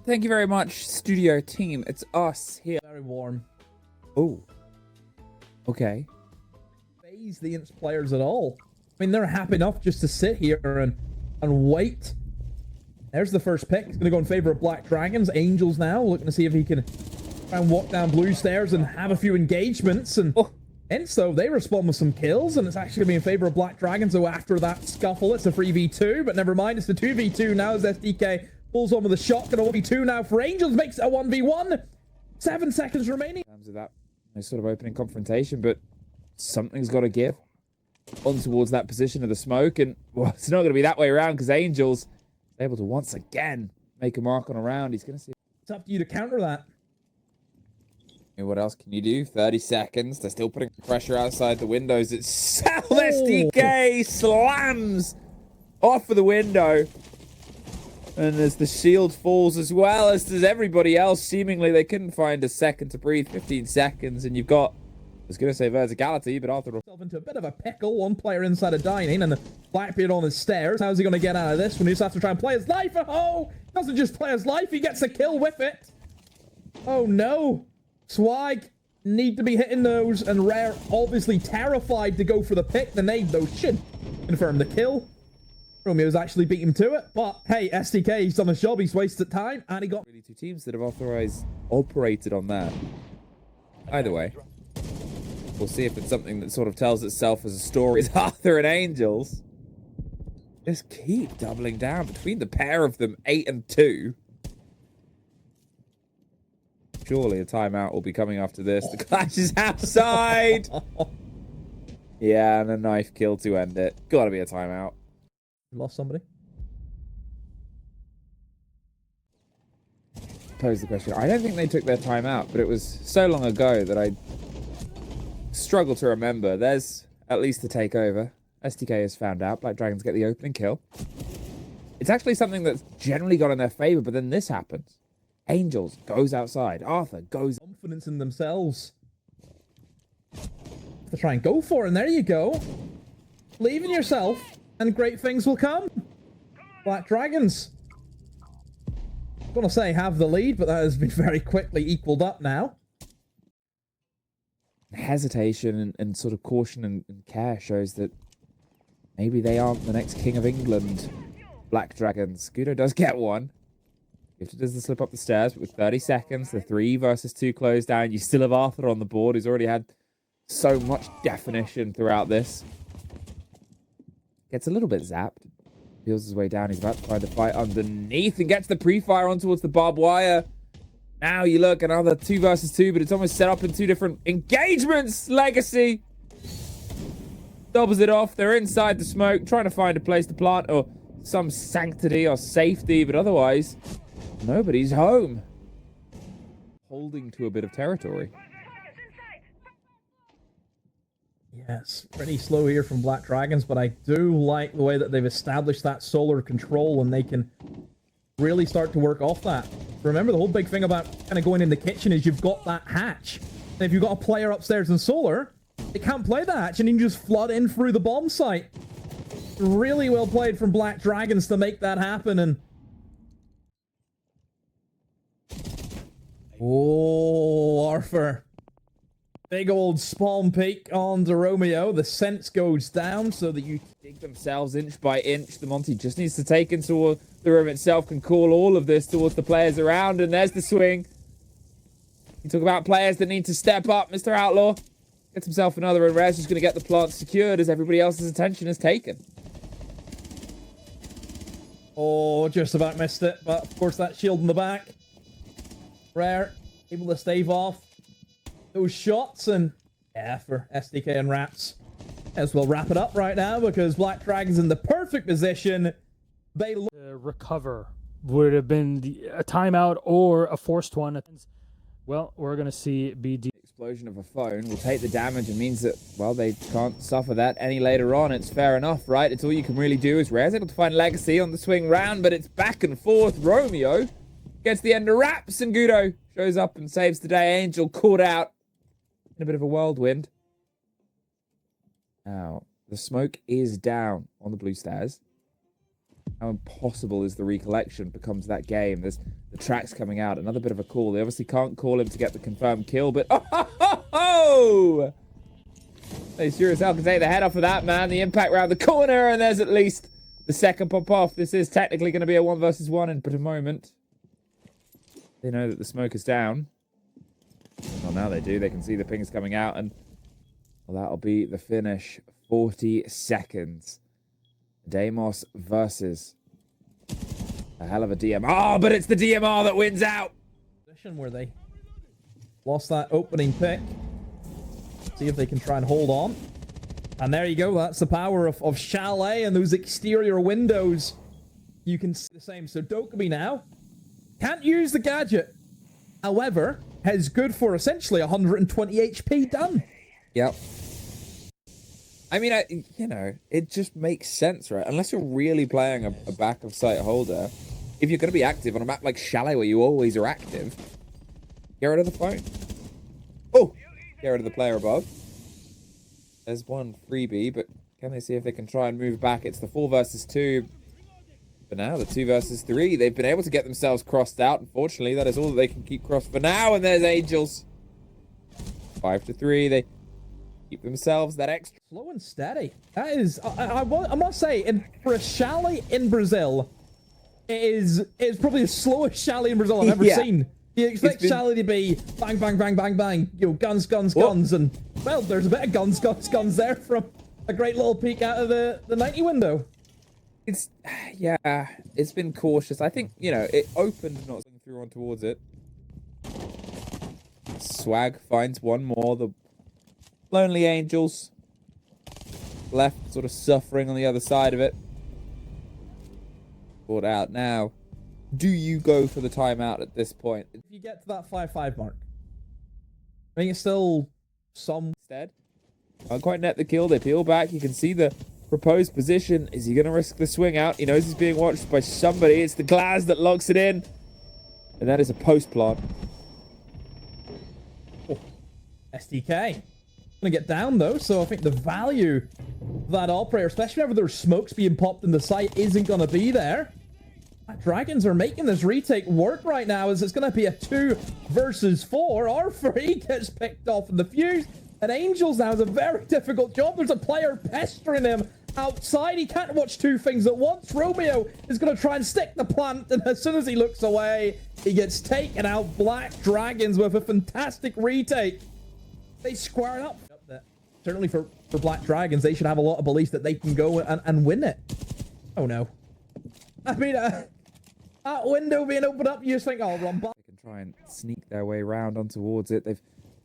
Thank you very much, studio team. It's us here. Very warm. Oh. Okay. Phase the INTZ players at all. I mean, they're happy enough just to sit here and wait. There's the first pick. He's going to go in favor of Black Dragons. Angels now, looking to see if he can try and walk down blue stairs and have a few engagements. And INTZ, though, they respond with some kills, and it's actually going to be in favor of Black Dragons. So after that scuffle, it's a 3v2, but never mind, it's a 2v2 now as SDK pulls on with a shotgun. A 1v2 now for Angels, makes it a 1v1. 7 seconds remaining. In terms of that, no sort of opening confrontation, but something's got to give on towards that position of the smoke, and well, it's not going to be that way around because Angels able to once again make a mark on a round. He's going to see. It's up to you to counter that. And what else can you do? 30 seconds. They're still putting pressure outside the windows. It's SAL SDK slams off of the window. And as the shield falls as well as does everybody else, seemingly they couldn't find a second to breathe. 15 seconds, and you've got, I was going to say verticality, but Arthur into a bit of a pickle. One player inside a dining, and the Blackbeard on the stairs. How's he going to get out of this when he just has to try and play his life? Oh, doesn't just play his life, he gets a kill with it. Oh no. Swag need to be hitting those, and Rare obviously terrified to go for the pick. The nade, though, should confirm the kill. Romeo's actually beat him to it, but hey, SDK, he's done his job, he's wasted time, and he got... Really two teams that have operated on that. Either way, we'll see if it's something that sort of tells itself as a story. It's Arthur and Angels just keep doubling down between the pair of them, 8 and 2. Surely a timeout will be coming after this. The clash is outside. Yeah, and a knife kill to end it. Gotta be a timeout. Lost somebody. Pose the question. I don't think they took their time out, but it was so long ago that I struggle to remember. There's at least a takeover. SDK has found out. Black Dragons get the opening kill. It's actually something that's generally gone in their favor, but then this happens. Angels goes outside. Arthur goes... Confidence in themselves. To try and go for it, and there you go. Believe in yourself, and great things will come. Black Dragons. I'm gonna say have the lead, but that has been very quickly equaled up now. Hesitation and sort of caution and care shows that maybe they aren't the next King of England. Black Dragons. Gudo does get one. Gifted does the slip up the stairs, but with 30 seconds, the 3 versus 2 close down. You still have Arthur on the board, who's already had so much definition throughout this. Gets a little bit zapped. Feels his way down. He's about to find a fight underneath and gets the pre-fire on towards the barbed wire. Now you look, another 2 versus 2, but it's almost set up in 2 different engagements. Legacy doubles it off. They're inside the smoke, trying to find a place to plant or some sanctity or safety, but otherwise, nobody's home. Holding to a bit of territory. Yes, pretty slow here from Black Dragons, but I do like the way that they've established that solar control, and they can really start to work off that. Remember, the whole big thing about kind of going in the kitchen is you've got that hatch. And if you've got a player upstairs in solar, they can't play the hatch, and you can just flood in through the bomb site. Really well played from Black Dragons to make that happen, and... Oh, Arthur. Big old spawn peak on the Romeo. The sense goes down so that you dig themselves inch by inch. The Monty just needs to take into the room itself, can call all of this towards the players around, and there's the swing. You talk about players that need to step up. Mr. Outlaw gets himself another, and Rez is going to get the plant secured as everybody else's attention is taken. Oh, just about missed it, but of course that shield in the back. Rare, able to stave off those shots, and yeah, for SDK and Raps. As we'll wrap it up right now because Black Dragon's in the perfect position. They recover would have been a timeout or a forced one. Well, we're going to see BD. Explosion of a phone will take the damage and means that, well, they can't suffer that any later on. It's fair enough, right? It's all you can really do. Is Rare's able to find Legacy on the swing round, but it's back and forth. Romeo gets the end of Raps, and Gudo shows up and saves the day. Angel caught out in a bit of a whirlwind. Now, the smoke is down on the blue stairs. How impossible is the recollection becomes that game. There's The track's coming out. Another bit of a call. They obviously can't call him to get the confirmed kill, but oh! They sure as hell can take the head off of that, man. The impact round the corner, and there's at least the second pop off. This is technically going to be a 1 versus 1 in but a moment. They know that the smoke is down. Well, now they do. They can see the pings coming out, and well, that'll be the finish. 40 seconds. Deimos versus a hell of a DMR, but it's the DMR that wins out. Position where they lost that opening pick. See if they can try and hold on. And there you go. That's the power of Chalet and those exterior windows. You can see the same. So Dokkaebi now can't use the gadget. However, has good for essentially 120 HP done. Yep. I mean, you know, it just makes sense, right? Unless you're really playing a back of sight holder, if you're going to be active on a map like Chalet where you always are active, get rid of the phone. Oh, get rid of the player above. There's one freebie, but can they see if they can try and move back? It's the 4 versus 2. But now the 2 versus 3. They've been able to get themselves crossed out. Unfortunately, that is all that they can keep crossed for now. And there's Angels. 5 to 3. They keep themselves that extra. Slow and steady. That is, I must say, for a Chalet in Brazil, it is probably the slowest Chalet in Brazil I've ever seen. You expect Chalet to be bang, bang, bang, bang, bang, you know, guns, guns, guns, and, well, there's a bit of guns, guns, guns there from a great little peek out of the 90 window. It's, yeah, it's been cautious. I think, you know, it opened, not going through on towards it. Swag finds one more. The Lonely Angels left sort of suffering on the other side of it. Brought out now. Do you go for the timeout at this point? If you get to that 5-5 mark, I think it's still some... Instead, can't quite net the kill. They peel back. You can see the proposed position. Is he going to risk the swing out? He knows he's being watched by somebody. It's the Glaz that locks it in. And that is a post plant. Oh, SDK. Gonna get down though, so I think the value of that operator, especially whenever there's smokes being popped in the site, isn't gonna be there. Dragons are making this retake work right now, as it's gonna be a 2 versus 4. R3 gets picked off in the fuse, and Angels now has a very difficult job. There's a player pestering him outside. He can't watch 2 things at once. Romeo is gonna try and stick the plant, and as soon as he looks away, he gets taken out. Black Dragons with a fantastic retake. They square it up. Certainly for Black Dragons, they should have a lot of belief that they can go and win it. Oh no. I mean, that window being opened up, you just think, oh, run back. They can try and sneak their way around on towards it. They've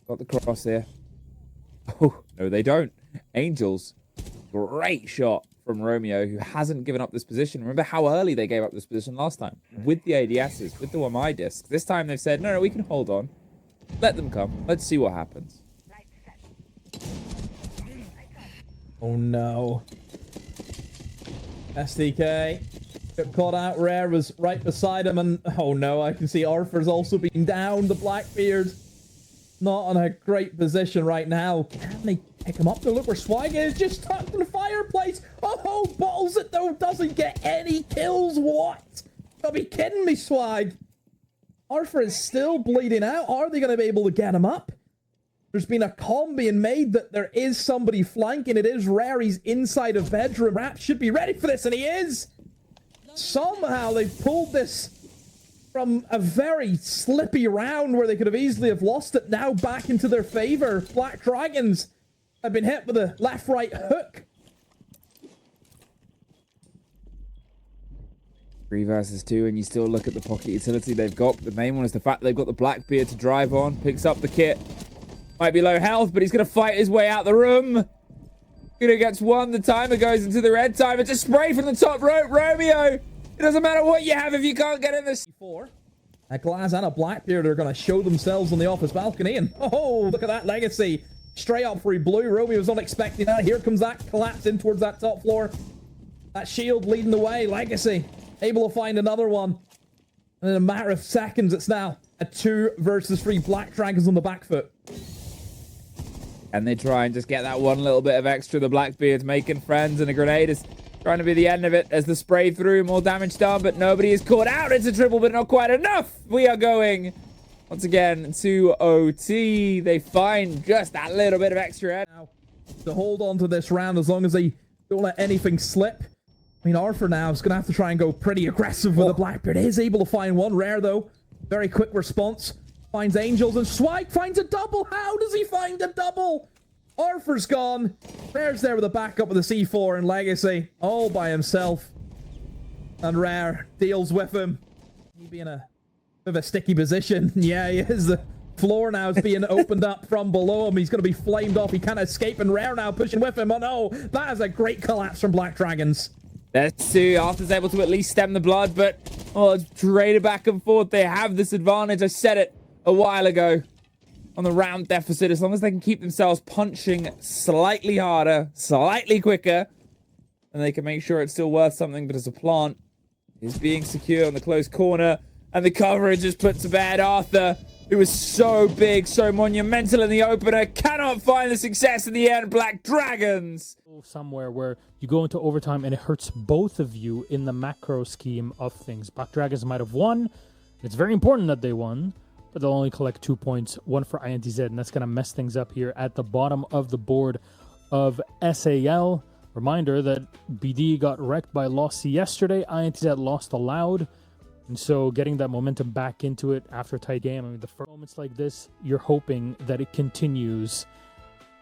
got the cross here. Oh, no, they don't. Angels. Great shot from Romeo, who hasn't given up this position. Remember how early they gave up this position last time? With the ADSs, with the WMI discs. This time they've said, no, we can hold on. Let them come. Let's see what happens. Oh no. SDK got caught out. Rare was right beside him, and oh no, I can see Arthur's also being down. The Blackbeard not on a great position right now. Can they pick him up? No, look where Swag is, just tucked in the fireplace. Oh, bottles it though, doesn't get any kills. What? Gotta be kidding me, Swag. Arthur is still bleeding out. Are they gonna be able to get him up? There's been a call being made that there is somebody flanking. It is Rare. He's inside a bedroom. Rap should be ready for this, and he is. Somehow they've pulled this from a very slippy round where they could have easily have lost it, now back into their favor. Black Dragons have been hit with a left-right hook. 3 versus 2, and you still look at the pocket utility they've got. The main one is the fact that they've got the Blackbeard to drive on. Picks up the kit. Might be low health, but he's going to fight his way out the room. Kudo gets one. The timer goes into the red time. It's a spray from the top rope. Romeo, it doesn't matter what you have if you can't get in this. A Glaz and a Blackbeard are going to show themselves on the office balcony. And oh, look at that Legacy. Straight up for blue. Romeo was not expecting that. Here comes that collapse in towards that top floor. That shield leading the way. Legacy able to find another one. And in a matter of seconds, it's now a 2 versus 3. Black Dragons on the back foot. And they try and just get that one little bit of extra. The Blackbeard's making friends, and a grenade is Trying to be the end of it as the spray through, more damage done, but nobody is caught out. It's a triple, but not quite enough. We are going, once again, to OT. They find just that little bit of extra now to hold on to this round as long as they don't let anything slip. I mean, Arthur now is going to have to try and go pretty aggressive with the Blackbeard. Is able to find one. Rare, though. Very quick response. Finds Angels, and Swike finds a double. How does he find a double? Arthur's gone. Rare's there with a backup with the C4 and Legacy. All by himself. And Rare deals with him. He be in a bit of a sticky position. Yeah, he is. The floor now is being opened up from below him. He's going to be flamed off. He can't escape, and Rare now pushing with him. Oh no, that is a great collapse from Black Dragons. Let's see. Arthur's able to at least stem the blood, but it's traded back and forth. They have this advantage. I said it a while ago on the round deficit. As long as they can keep themselves punching slightly harder, slightly quicker, and they can make sure it's still worth something. But as a plant is being secure in the close corner, and the coverage is put to bed. Arthur, who was so big, so monumental in the opener, cannot find the success in the end. Black Dragons. Somewhere where you go into overtime and it hurts both of you in the macro scheme of things. Black Dragons might have won. It's very important that they won, but they'll only collect 2 points, one for INTZ, and that's going to mess things up here at the bottom of the board of SAL. Reminder that BD got wrecked by loss yesterday. INTZ lost aloud. And so getting that momentum back into it after a tight game, I mean, the first moments like this, you're hoping that it continues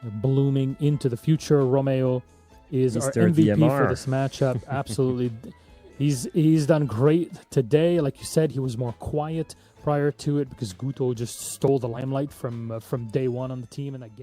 blooming into the future. Romeo is our MVP for this matchup. Absolutely. He's done great today. Like you said, he was more quiet prior to it because Guto just stole the limelight from day one on the team in that game.